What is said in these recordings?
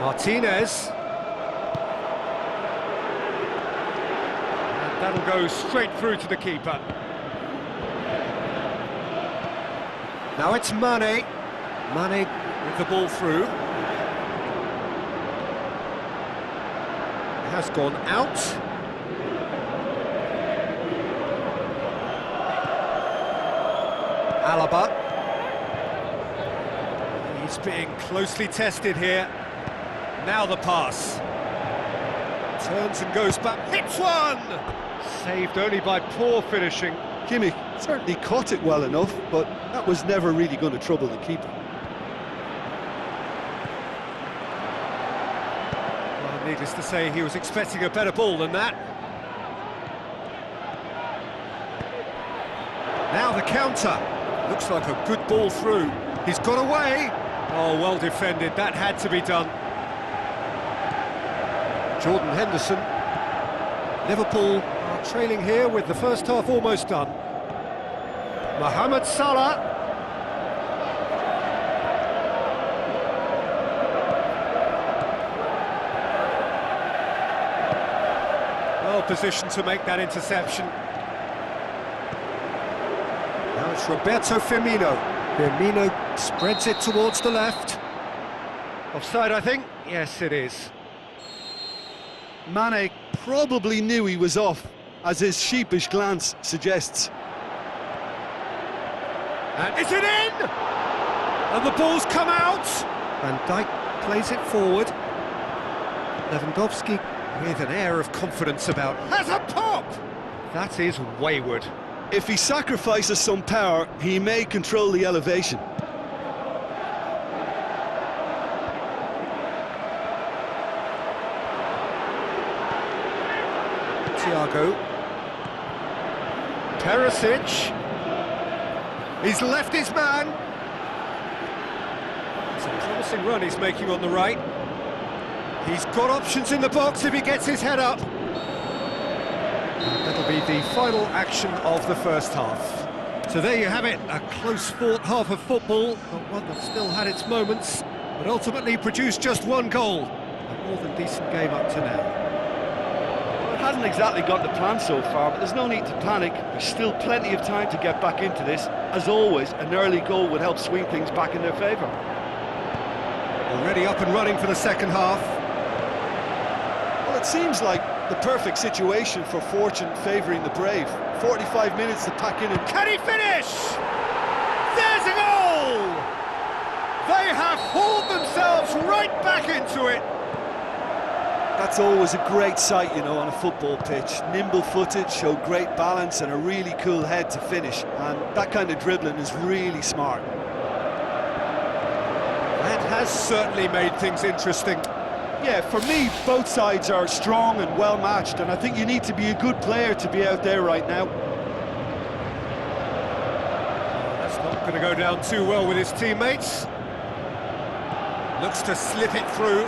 Martinez. And that'll go straight through to the keeper. Now it's Mane. Mane with the ball through. It has gone out. Alaba. He's being closely tested here. Now the pass. Turns and goes back. Hits one! Saved only by poor finishing. Kimmich certainly caught it well enough, but that was never really going to trouble the keeper. Well, needless to say, he was expecting a better ball than that. Now the counter. Looks like a good ball through. He's got away. Oh, well defended. That had to be done. Jordan Henderson. Liverpool are trailing here with the first half almost done. Mohamed Salah. Well positioned to make that interception. Now it's Roberto Firmino. Firmino spreads it towards the left. Offside, I think? Yes, it is. Mane probably knew he was off, as his sheepish glance suggests. And is it in? And the ball's come out. Van Dijk plays it forward. Lewandowski with an air of confidence about. Has a pop! That is wayward. If he sacrifices some power, he may control the elevation. Thiago. Perisic. He's left his man. It's a promising run he's making on the right. He's got options in the box if he gets his head up. That'll be the final action of the first half. So there you have it, a close-fought half of football, but one that still had its moments, but ultimately produced just one goal. A more than decent game up to now. It hasn't exactly got the plan so far, but there's no need to panic. There's still plenty of time to get back into this. As always, an early goal would help swing things back in their favour. Already up and running for the second half. Well, it seems like the perfect situation for fortune favouring the brave. 45 minutes to pack in and... Can he finish? There's a goal! They have hauled themselves right back into it. That's always a great sight, you know, on a football pitch. Nimble-footed, show great balance and a really cool head to finish. And that kind of dribbling is really smart. That has certainly made things interesting. Yeah, for me, both sides are strong and well-matched, and I think you need to be a good player to be out there right now. That's not going to go down too well with his teammates. Looks to slip it through.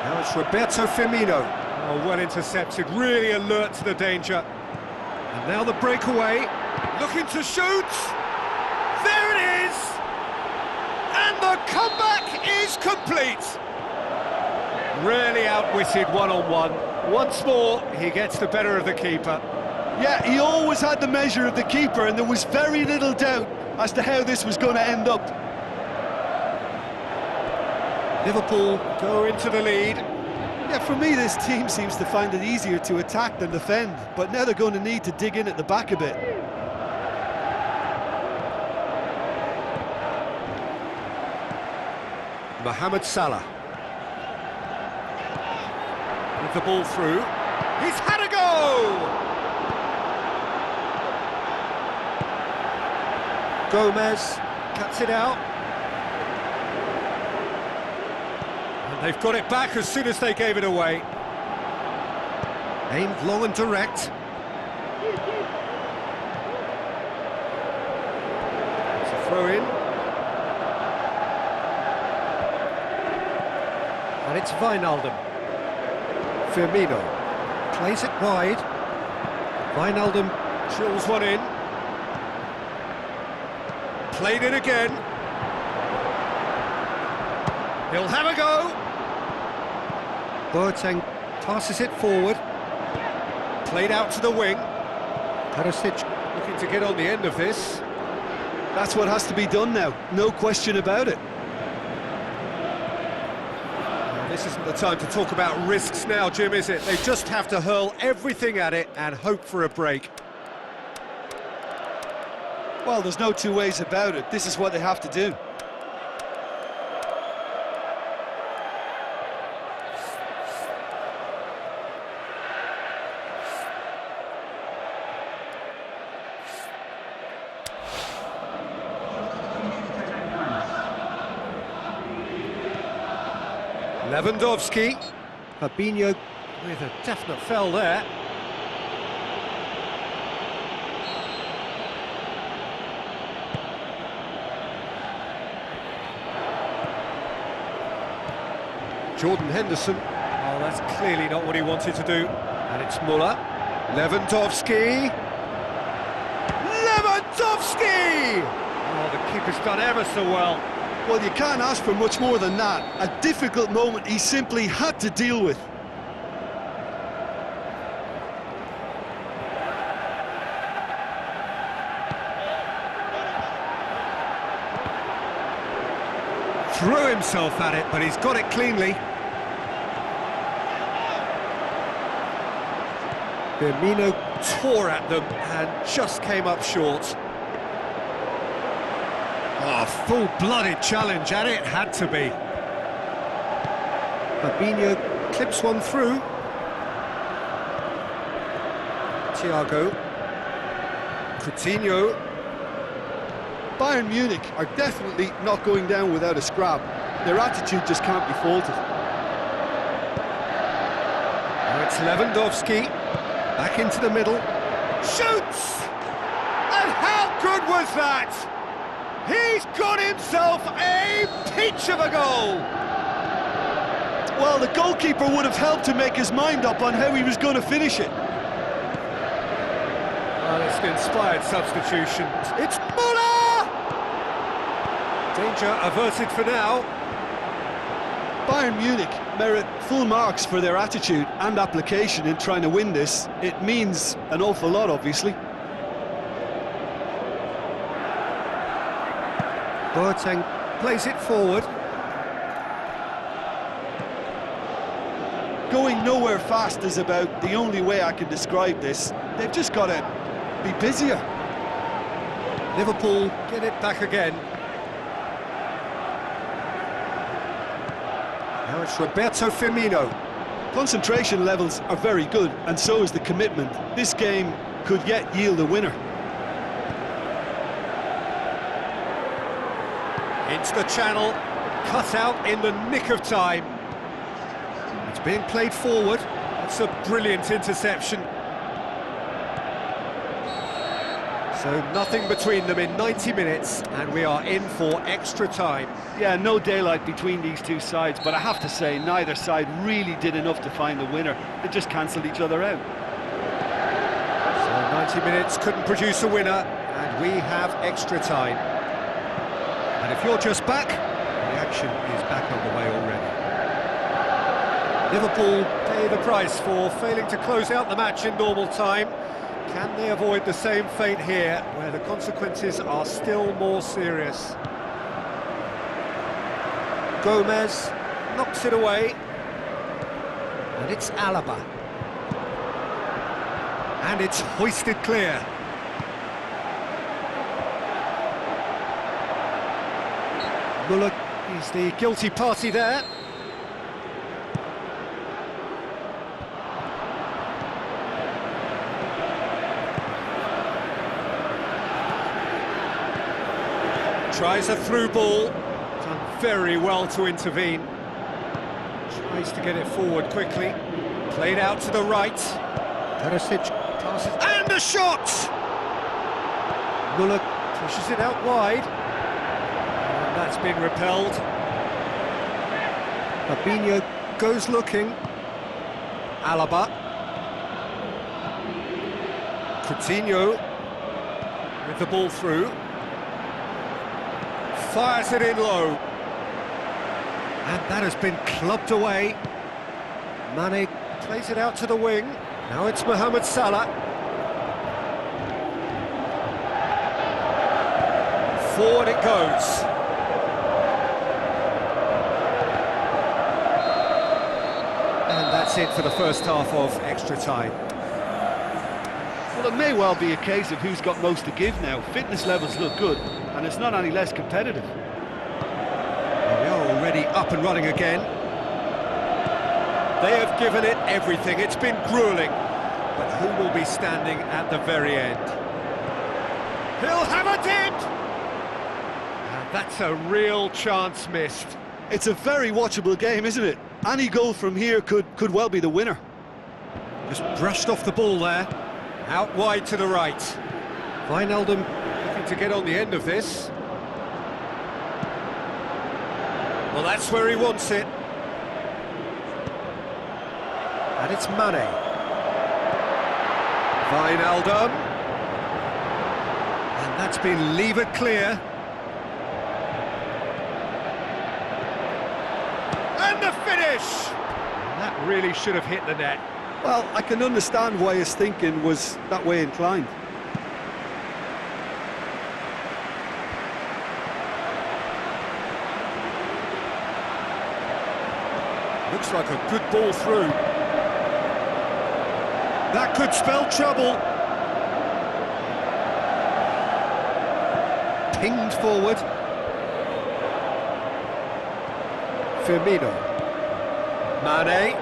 Now it's Roberto Firmino. Oh, well intercepted, really alert to the danger. And now the breakaway, looking to shoot. There it is! And the comeback is complete. Really outwitted one-on-one. Once more, he gets the better of the keeper. Yeah, he always had the measure of the keeper, and there was very little doubt as to how this was going to end up. Liverpool go into the lead. Yeah, for me, this team seems to find it easier to attack than defend, but now they're going to need to dig in at the back a bit. Mohamed Salah. With the ball through. He's had a go! Gomez cuts it out. They've got it back as soon as they gave it away. Aimed long and direct. It's a throw in. it's Wijnaldum. Firmino plays it wide. Wijnaldum drills one in. Played it again. He'll have a go. Boateng passes it forward. Played out to the wing. Perisic looking to get on the end of this. That's what has to be done now, no question about it. This isn't the time to talk about risks now, Jim, is it? They just have to hurl everything at it and hope for a break. Well, there's no two ways about it. This is what they have to do. Lewandowski. Fabinho with a definite foul there. Jordan Henderson. Oh, that's clearly not what he wanted to do. And it's Muller. Lewandowski. Lewandowski! Oh, the keeper's done ever so well. Well, you can't ask for much more than that. A difficult moment he simply had to deal with. Threw himself at it, but he's got it cleanly. Firmino tore at them and just came up short. Oh, full-blooded challenge, and it had to be. Fabinho clips one through. Thiago. Coutinho. Bayern Munich are definitely not going down without a scrap. Their attitude just can't be faulted. Now it's Lewandowski. Back into the middle. Shoots! And how good was that? He's got himself a peach of a goal! Well, the goalkeeper would have helped to make his mind up on how he was going to finish it. Well, it's an inspired substitution. It's Muller! Danger averted for now. Bayern Munich merit full marks for their attitude and application in trying to win this. It means an awful lot, obviously. Boateng plays it forward. Going nowhere fast is about the only way I can describe this. They've just got to be busier. Liverpool get it back again. Now it's Roberto Firmino. Concentration levels are very good, and so is the commitment. This game could yet yield a winner. Into the channel, cut out in the nick of time. It's being played forward. That's a brilliant interception. So nothing between them in 90 minutes, and we are in for extra time. Yeah, no daylight between these two sides, but I have to say, neither side really did enough to find the winner. They just cancelled each other out. So 90 minutes couldn't produce a winner, and we have extra time. And if you're just back, the action is back underway already. Liverpool pay the price for failing to close out the match in normal time. Can they avoid the same fate here, where the consequences are still more serious? Gomez knocks it away. And it's Alaba. And it's hoisted clear. Muller is the guilty party there. Tries a through ball, done very well to intervene. Tries to get it forward quickly. Played out to the right. Perisic passes, and a shot! Muller pushes it out wide. And that's been repelled. Fabinho goes looking. Alaba. Coutinho with the ball through. Fires it in low. And that has been clubbed away. Mane plays it out to the wing. Now it's Mohamed Salah. Forward it goes. And that's it for the first half of extra time. Well, it may well be a case of who's got most to give now. Fitness levels look good, and it's not any less competitive. We are already up and running again. They have given it everything. It's been gruelling. But who will be standing at the very end? He'll have a dip! And that's a real chance missed. It's a very watchable game, isn't it? Any goal from here could well be the winner. Just brushed off the ball there. Out wide to the right. Wijnaldum looking to get on the end of this. Well, that's where he wants it. And it's Mane. Wijnaldum. And that's been levered clear. And the finish! That really should have hit the net. Well, I can understand why his thinking was that way inclined. Looks like a good ball through. That could spell trouble. Pinged forward. Firmino. Mane.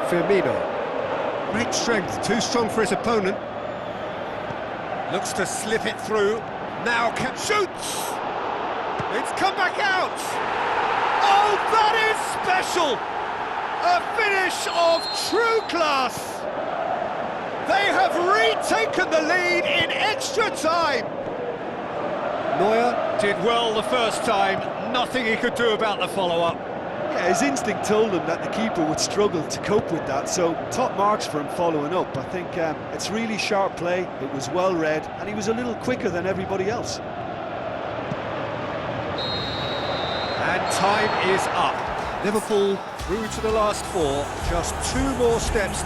Firmino. Great strength, too strong for his opponent. Looks to slip it through. Now shoots! It's come back out! Oh, that is special! A finish of true class! They have retaken the lead in extra time! Neuer did well the first time, nothing he could do about the follow-up. Yeah, his instinct told him that the keeper would struggle to cope with that, so top marks for him following up. I think it's really sharp play, it was well read, and he was a little quicker than everybody else. And time is up. Liverpool through to the last four, just 2 more steps.